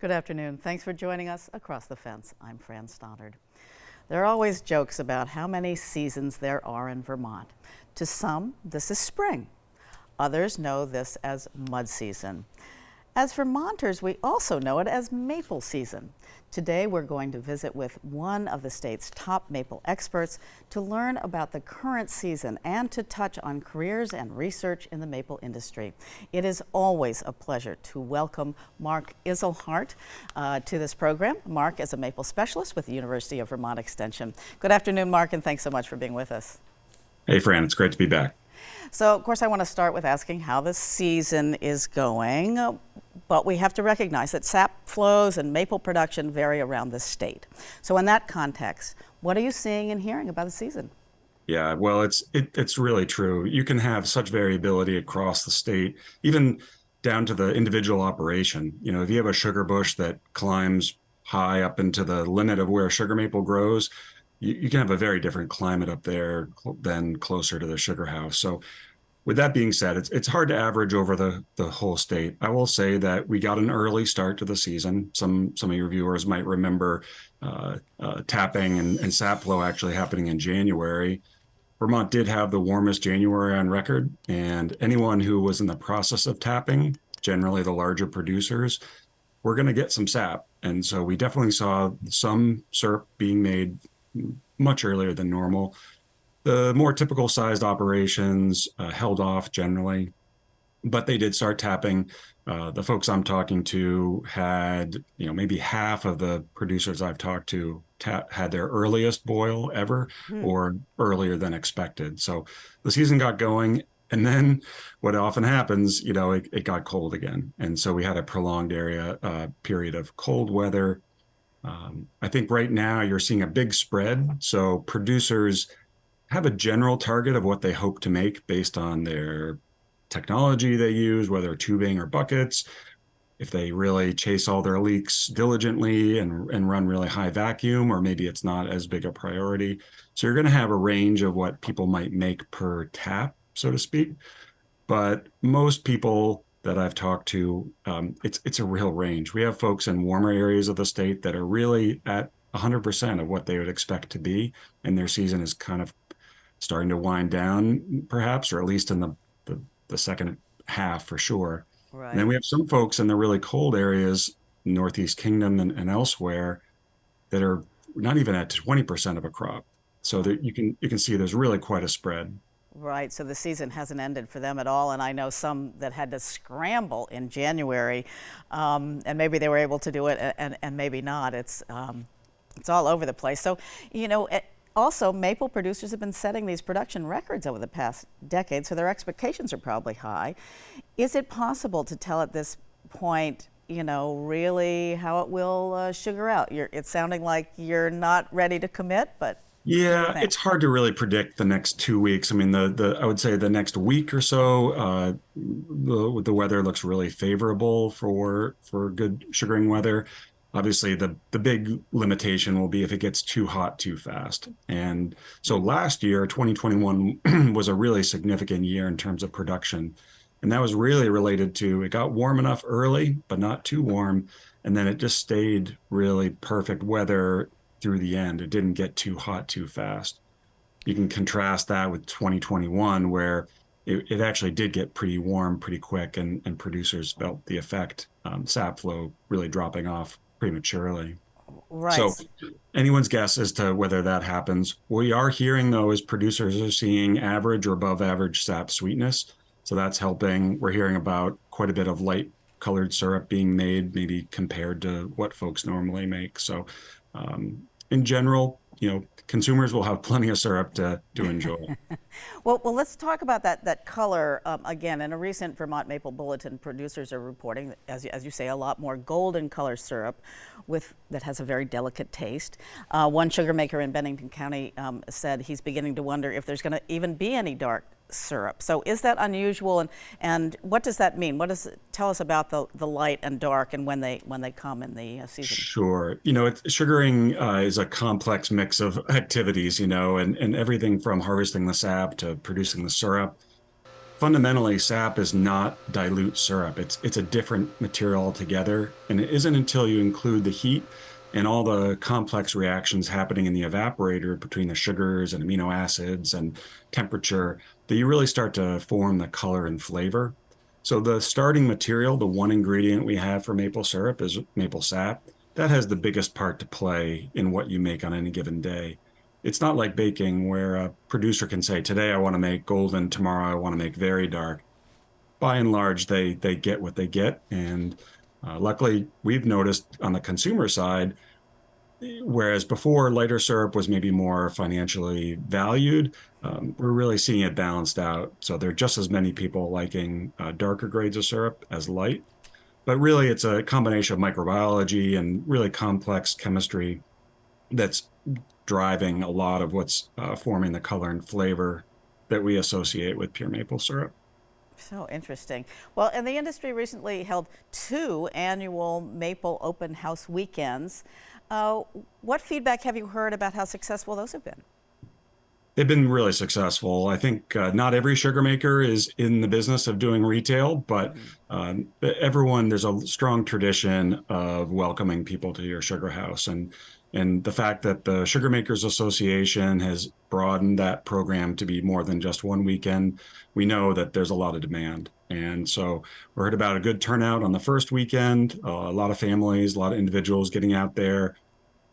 Good afternoon. Thanks for joining us across the fence. I'm Fran Stoddard. There are always jokes about how many seasons there are in Vermont. To some, this is spring. Others know this as mud season. As Vermonters, we also know it as maple season. Today, we're going to visit with one of the state's top maple experts to learn about the current season and to touch on careers and research in the maple industry. It is always a pleasure to welcome Mark Isselhardt to this program. Mark is a maple specialist with the University of Vermont Extension. Good afternoon, Mark, and thanks so much for being with us. Hey, Fran, it's great to be back. So, of course, I want to start with asking how the season is going, but we have to recognize that sap flows and maple production vary around the state. So in that context, what are you seeing and hearing about the season? Yeah, well, it's really true. You can have such variability across the state, even down to the individual operation. You know, if you have a sugar bush that climbs high up into the limit of where sugar maple grows, you can have a very different climate up there than closer to the sugar house. So with that being said, it's hard to average over the whole state. I will say that we got an early start to the season. Some of your viewers might remember tapping and sap flow actually happening in January. Vermont did have the warmest January on record, and anyone who was in the process of tapping, generally the larger producers, were going to get some sap. And so we definitely saw some syrup being made much earlier than normal. The more typical sized operations held off generally, but they did start tapping. The folks I'm talking to had, maybe half of the producers I've talked to had their earliest boil ever or earlier than expected. So the season got going, and then what often happens, it got cold again. And so we had a prolonged period of cold weather. I think right now you're seeing a big spread. So producers have a general target of what they hope to make based on their technology they use, whether tubing or buckets. If they really chase all their leaks diligently and run really high vacuum, or maybe it's not as big a priority. So you're going to have a range of what people might make per tap, so to speak. But most people that I've talked to, it's a real range. We have folks in warmer areas of the state that are really at 100% of what they would expect to be, and their season is kind of starting to wind down, perhaps, or at least in the second half for sure. Right. And then we have some folks in the really cold areas, Northeast Kingdom and elsewhere, that are not even at 20% of a crop. So that you can see there's really quite a spread. Right, so the season hasn't ended for them at all, and I know some that had to scramble in January, and maybe they were able to do it, and maybe not. It's all over the place. So, also, maple producers have been setting these production records over the past decade, so their expectations are probably high. Is it possible to tell at this point, really how it will sugar out? It's sounding like you're not ready to commit, but yeah, it's hard to really predict the next 2 weeks. I mean, I would say the next week or so, the weather looks really favorable for good sugaring weather. Obviously, the big limitation will be if it gets too hot too fast. And so last year, 2021, was a really significant year in terms of production. And that was really related to, it got warm enough early, but not too warm. And then it just stayed really perfect weather through the end. It didn't get too hot too fast. You can contrast that with 2021, where it actually did get pretty warm pretty quick, and producers felt the effect, sap flow really dropping off prematurely. Right. So anyone's guess as to whether that happens. What we are hearing, though, is producers are seeing average or above average sap sweetness. So that's helping. We're hearing about quite a bit of light colored syrup being made, maybe compared to what folks normally make. So in general, consumers will have plenty of syrup to enjoy. Well, let's talk about that color again. In a recent Vermont Maple Bulletin, producers are reporting, as you say, a lot more golden color syrup that has a very delicate taste. One sugar maker in Bennington County said he's beginning to wonder if there's going to even be any dark syrup. So is that unusual, and what does that mean? What does it tell us about the light and dark and when they come in the season? Sure. Sugaring is a complex mix of activities, and everything from harvesting the sap to producing the syrup. Fundamentally, sap is not dilute syrup. It's a different material altogether, and it isn't until you include the heat and all the complex reactions happening in the evaporator between the sugars and amino acids and temperature that you really start to form the color and flavor. So the starting material, the one ingredient we have for maple syrup, is maple sap. That has the biggest part to play in what you make on any given day. It's not like baking where a producer can say, today I want to make golden, tomorrow I want to make very dark. By and large, they get what they get. And luckily, we've noticed on the consumer side, whereas before lighter syrup was maybe more financially valued, we're really seeing it balanced out. So there are just as many people liking darker grades of syrup as light. But really, it's a combination of microbiology and really complex chemistry that's driving a lot of what's forming the color and flavor that we associate with pure maple syrup. So interesting. Well, and the industry recently held 2 annual Maple Open House weekends. What feedback have you heard about how successful those have been? They've been really successful. I think not every sugar maker is in the business of doing retail, but there's a strong tradition of welcoming people to your sugar house. And the fact that the Sugar Makers Association has broadened that program to be more than just one weekend, we know that there's a lot of demand. And so we heard about a good turnout on the first weekend, a lot of families, a lot of individuals getting out there.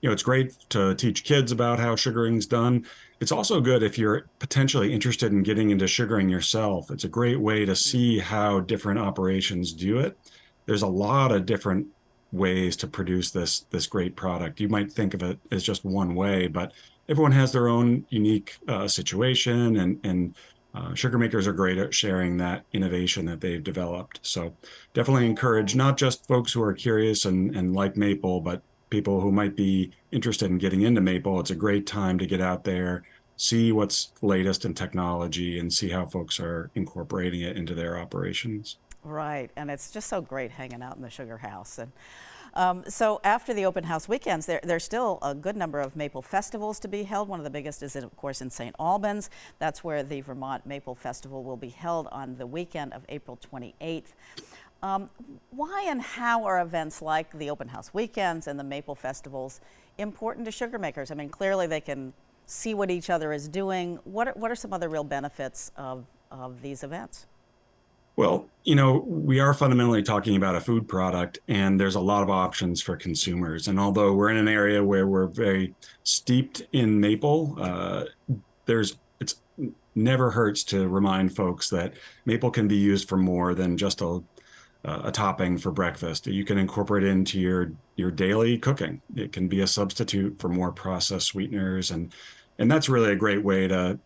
It's great to teach kids about how sugaring's done. It's also good if you're potentially interested in getting into sugaring yourself. It's a great way to see how different operations do it. There's a lot of different ways to produce this great product. You might think of it as just one way, but everyone has their own unique situation, and sugar makers are great at sharing that innovation that they've developed. So definitely encourage not just folks who are curious and like maple, but people who might be interested in getting into maple. It's a great time to get out there, see what's latest in technology, and see how folks are incorporating it into their operations. Right, and it's just so great hanging out in the sugar house. And so after the open house weekends, there's still a good number of maple festivals to be held. One of the biggest is, of course, in St. Albans. That's where the Vermont Maple Festival will be held on the weekend of April 28th. Why and how are events like the open house weekends and the maple festivals important to sugar makers? I mean, clearly they can see what each other is doing. What are some other real benefits of these events? Well, we are fundamentally talking about a food product, and there's a lot of options for consumers. And although we're in an area where we're very steeped in maple, it's never hurts to remind folks that maple can be used for more than just a topping for breakfast. You can incorporate it into your daily cooking. It can be a substitute for more processed sweeteners, and that's really a great way to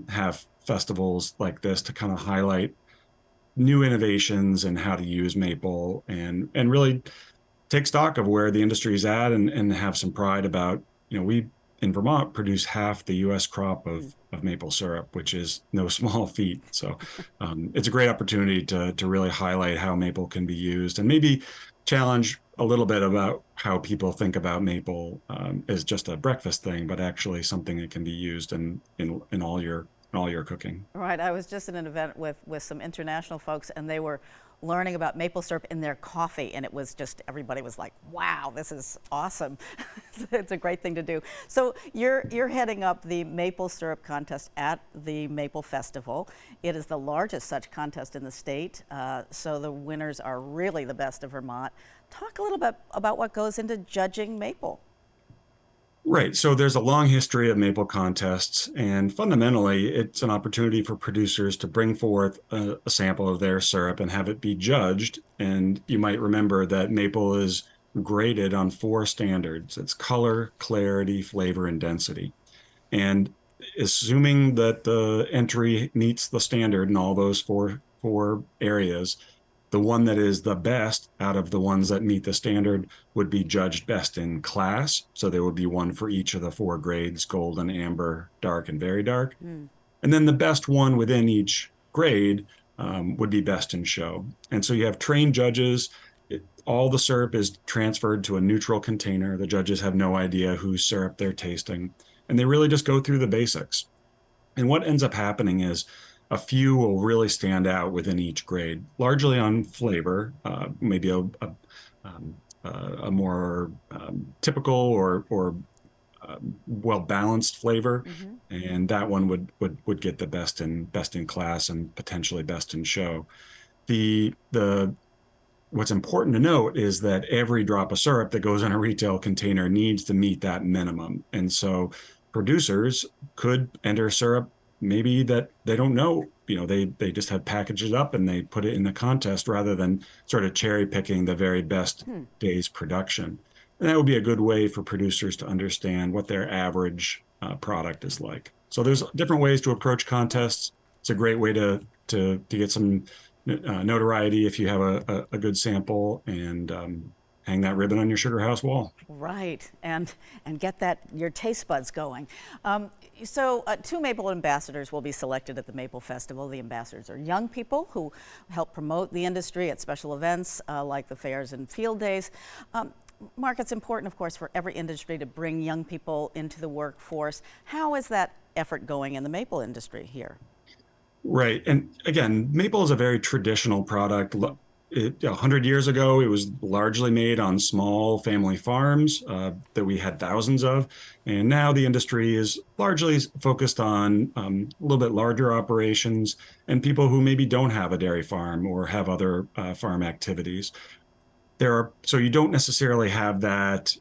have festivals like this to kind of highlight new innovations and how to use maple and really take stock of where the industry is at and have some pride about, we in Vermont produce half the US crop of maple syrup, which is no small feat. So it's a great opportunity to really highlight how maple can be used and maybe challenge a little bit about how people think about maple as just a breakfast thing, but actually something that can be used in all your cooking. Right. I was just at an event with some international folks, and they were learning about maple syrup in their coffee, and it was just, everybody was like, wow, this is awesome. It's a great thing to do. So you're heading up the maple syrup contest at the Maple Festival. It is the largest such contest in the state, so the winners are really the best of Vermont. Talk a little bit about what goes into judging maple. Right. So there's a long history of maple contests, and fundamentally, it's an opportunity for producers to bring forth a sample of their syrup and have it be judged. And you might remember that maple is graded on 4 standards. It's color, clarity, flavor, and density. And assuming that the entry meets the standard in all those four areas, the one that is the best out of the ones that meet the standard would be judged best in class. So there would be one for each of the 4 grades: golden, amber, dark, and very dark. And then the best one within each grade would be best in show. And so you have trained judges. All the syrup is transferred to a neutral container. The judges have no idea whose syrup they're tasting. And they really just go through the basics. And what ends up happening is a few will really stand out within each grade, largely on flavor, maybe a more typical or well-balanced flavor, and that one would get the best in class and potentially best in show. The What's important to note is that every drop of syrup that goes in a retail container needs to meet that minimum, and so producers could enter syrup maybe that they don't know. They just have packaged it up and they put it in the contest rather than sort of cherry picking the very best day's production. And that would be a good way for producers to understand what their average product is like. So there's different ways to approach contests. It's a great way to get some notoriety if you have a good sample, and hang that ribbon on your sugar house wall. Right, and get your taste buds going. So 2 Maple ambassadors will be selected at the Maple Festival. The ambassadors are young people who help promote the industry at special events like the fairs and field days. Mark, it's important, of course, for every industry to bring young people into the workforce. How is that effort going in the maple industry here? Right. And again, maple is a very traditional product. 100 years ago, it was largely made on small family farms that we had thousands of. And now the industry is largely focused on a little bit larger operations and people who maybe don't have a dairy farm or have other farm activities. So you don't necessarily have that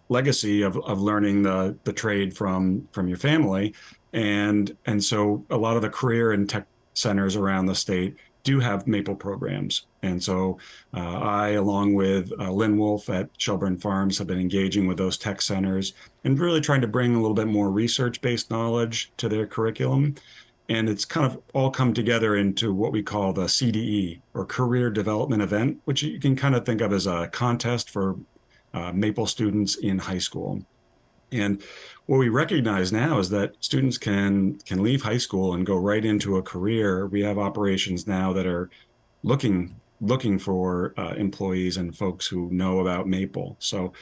legacy of learning the trade from your family. And so a lot of the career and tech centers around the state do have maple programs. And so I, along with Lynn Wolf at Shelburne Farms, have been engaging with those tech centers and really trying to bring a little bit more research-based knowledge to their curriculum. And it's kind of all come together into what we call the CDE, or Career Development Event, which you can kind of think of as a contest for maple students in high school. And what we recognize now is that students can leave high school and go right into a career. We have operations now that are looking for employees and folks who know about maple. So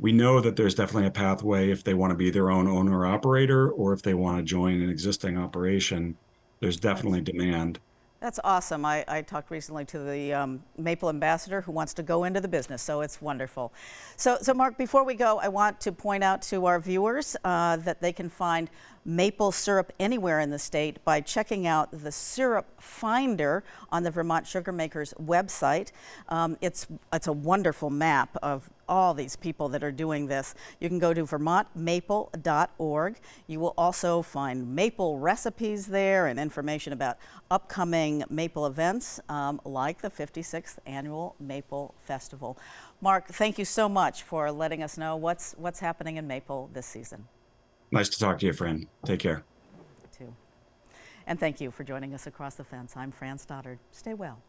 we know that there's definitely a pathway if they want to be their own owner operator, or if they want to join an existing operation. There's definitely demand. That's awesome. I talked recently to the Maple ambassador who wants to go into the business, so it's wonderful. So Mark, before we go, I want to point out to our viewers that they can find maple syrup anywhere in the state by checking out the Syrup Finder on the Vermont Sugar Makers website. It's a wonderful map of all these people that are doing this. You can go to vermontmaple.org. You will also find maple recipes there and information about upcoming maple events like the 56th Annual Maple Festival. Mark, thank you so much for letting us know what's happening in maple this season. Nice to talk to you, friend. Take care. You too. And thank you for joining us across the fence. I'm Fran Stoddard. Stay well.